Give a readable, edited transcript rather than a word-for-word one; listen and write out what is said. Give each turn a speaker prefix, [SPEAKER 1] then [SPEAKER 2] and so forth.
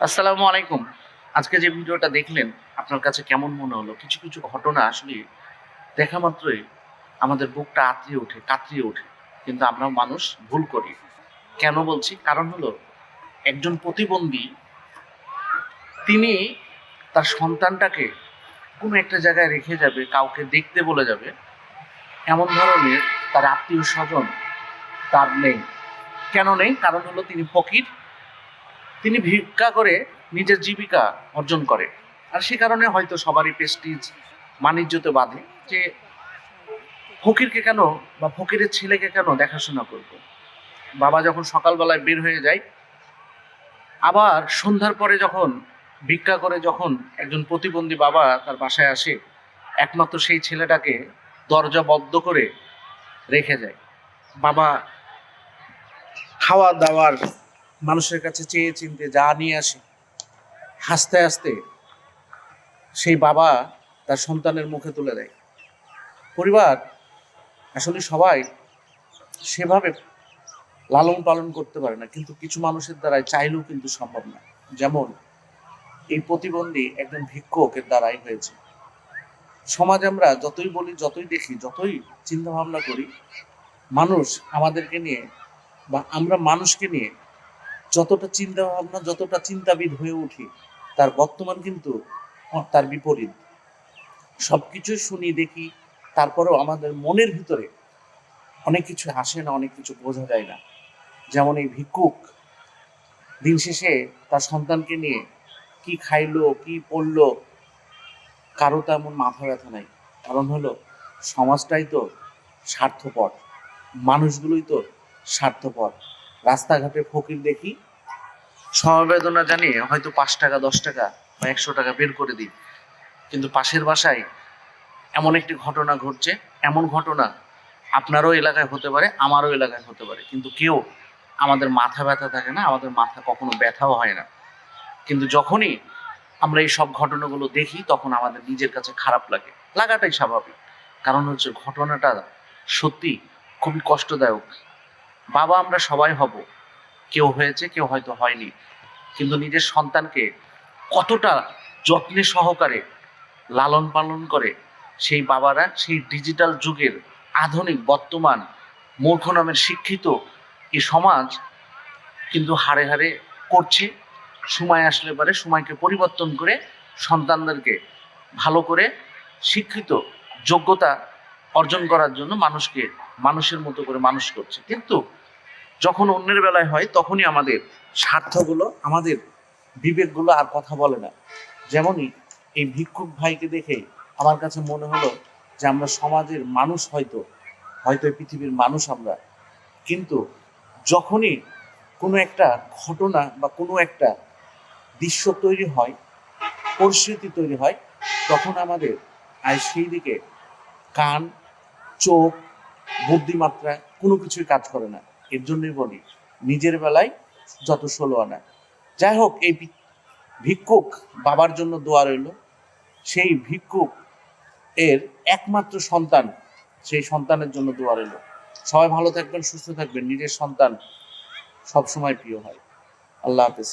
[SPEAKER 1] আসসালামু আলাইকুম। আজকে যে ভিডিওটা দেখলেন আপনার কাছে কেমন মনে হলো? কিছু, কিছু ঘটনা আসলে দেখা মাত্রই আমাদের বুকটা আঁতড়িয়ে ওঠে, কাতরিয়ে ওঠে। কিন্তু আমরা মানুষ ভুল করি। কেন বলছি? কারণ হলো একজন প্রতিবন্ধী তিনি তার সন্তানটাকে কোনো একটা জায়গায় রেখে যাবে, কাউকে দেখতে বলে যাবে, এমন ধরনের তার আত্মীয়স্বজন তার নেই। কেন নেই? কারণ হলো তিনি ফকির। তিনি ভিক্ষা করে নিজের জীবিকা অর্জন করে। আর সে কারণে হয়তো সবারই প্রেস্টিজ বাণিজ্যতে বাধে যে ফকিরকে কেন বা ফকিরের ছেলেকে কেন দেখাশোনা করব। বাবা যখন সকালবেলায় বের হয়ে যায়, আবার সন্ধ্যার পরে যখন ভিক্ষা করে যখন একজন প্রতিবন্ধী বাবা তার বাসায় আসে, একমাত্র সেই ছেলেটাকে দরজা বদ্ধ করে রেখে যায়। বাবা খাওয়া দাওয়ার মানুষের কাছে চেয়ে চিনতে যা নিয়ে আসে, হাসতে হাসতে সেই বাবা তার সন্তানের মুখে তুলে দেয়। পরিবার আসলে সবাই সেভাবে লালন পালন করতে পারে না, কিন্তু কিছু মানুষের দ্বারাই চাইলেও কিন্তু সম্ভব না। যেমন এই প্রতিবন্ধী একজন ভিক্ষুকের দ্বারাই হয়েছে। সমাজ আমরা যতই বলি, যতই দেখি, যতই চিন্তা ভাবনা করি, মানুষ আমাদেরকে নিয়ে বা আমরা মানুষকে নিয়ে যতটা চিন্তা ভাবনা, যতটা চিন্তাবিদ হয়ে উঠি, তার বর্তমান কিন্তু তার বিপরীত। সবকিছু শুনি, দেখি, তারপরেও আমাদের মনের ভিতরে অনেক কিছু আসে না, অনেক কিছু বোঝা যায় না। যেমন এই ভিক্ষুক দিন শেষে তার সন্তানকে নিয়ে কি খাইলো, কি পড়লো, কারো তেমন মাথা ব্যথা নাই। কারণ হলো সমাজটাই তো স্বার্থপর, মানুষগুলোই তো স্বার্থপর। রাস্তাঘাটে ফকির দেখি, সমবেদনা জানিয়ে হয়তো 5 টাকা, 10 টাকা বা 100 টাকা বের করে দিই, কিন্তু পাশের বাসায় এমন একটি ঘটনা ঘটছে, এমন ঘটনা আপনারও এলাকায় হতে পারে, আমারও এলাকায় হতে পারে, কিন্তু কেউ আমাদের মাথা ব্যথা থাকে না, আমাদের মাথা কখনো ব্যথাও হয় না। কিন্তু যখনই আমরা এই সব ঘটনাগুলো দেখি তখন আমাদের নিজের কাছে খারাপ লাগে, লাগাটাই স্বাভাবিক। কারণ হচ্ছে ঘটনাটা সত্যি খুবই কষ্টদায়ক। বাবা আমরা সবাই হব, কেউ হয়েছে, কেউ হয়তো হয়নি, কিন্তু নিজের সন্তানকে কতটা যত্নে সহকারে লালন পালন করে সেই বাবারা, সেই ডিজিটাল যুগের আধুনিক বর্তমান মূর্খ নামের শিক্ষিত এই সমাজ কিন্তু হারে হারে করছে। সময় আসলে পারে সময়কে পরিবর্তন করে সন্তানদেরকে ভালো করে শিক্ষিত, যোগ্যতা অর্জন করার জন্য মানুষকে মানুষের মতো করে মানুষ করছে। কিন্তু যখন অন্যের বেলায় হয় তখনই আমাদের স্বার্থগুলো, আমাদের বিবেকগুলো আর কথা বলে না। যেমনই এই ভিক্ষুক ভাইকে দেখে আমার কাছে মনে হলো যে আমরা সমাজের মানুষ, হয়তো হয়তো এই পৃথিবীর মানুষ আমরা, কিন্তু যখনই কোনো একটা ঘটনা বা কোনো একটা দৃশ্য তৈরি হয়, পরিস্থিতি তৈরি হয়, তখন আমাদের আর সেই দিকে কান, চোখ, বুদ্ধিমাত্রা কোনো কিছুই কাজ করে না। এর জন্যই বলি নিজের বেলায় যত 16 আনা। যাই হোক, এই ভিক্ষুক বাবার জন্য দোয়া রইল। সেই ভিক্ষুক এর একমাত্র সন্তান, সেই সন্তানের জন্য দোয়া রইল। সবাই ভালো থাকবেন, সুস্থ থাকবেন। নিজের সন্তান সবসময় প্রিয় হয়। আল্লাহ হাফেজ।